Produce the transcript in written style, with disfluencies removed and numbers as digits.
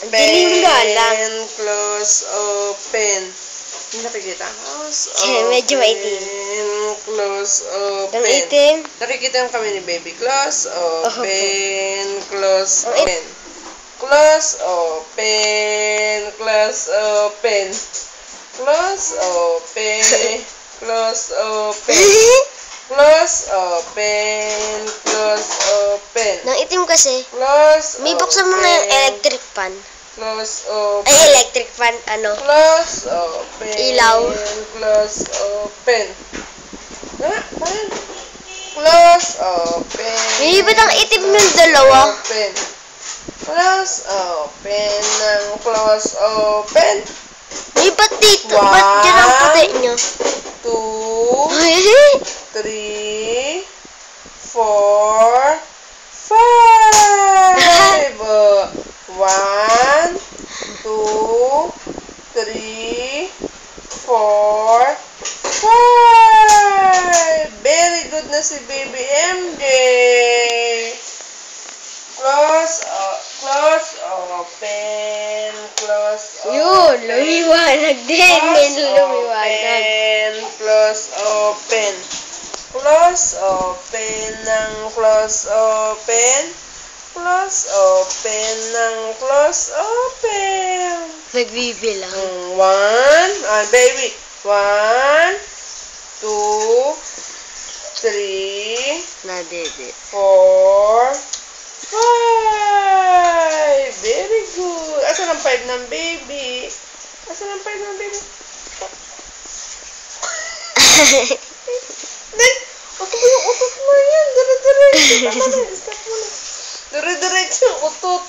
Dilim nga lang. Close, open. Hindi nakikita. Close, Medyo maitim. Close, open. Ang itim. Nakikita kami ni baby. Close, open. Close, Ang open. Close, open. Close, open. Close, open. Close, open. Close, open. Close, open. Nang itim kasi. Close, May buksan mo nga yung electric fan. Close, open. Ay, electric fan, ano? Close, open. Ilaw. Close, open. Paano? Close, open. May ba't ang itim yung dalawa? Open. Close, open. Ng close, open. May ba't dito? Ba't dyan ang puti nyo? 2, Ay, 3, 4, 5. 1, 2, 3, 4, 5. Very good na si Baby MJ. Close, open. Close, yun, open. lumiwanag din. May lumiwanag. Open, close, open. Close, open ng close, open. Close, open ng close, open. Nagbibilang. 1, baby. 1, 2, 3, Nadede. 4, 5. Very good. Asan ang 5 ng baby? Asan ang 5 ng baby? Utot mo yung utot mo yan. Dire-diretso. Tama na. Stop mo na. Dire-diretso yung utot.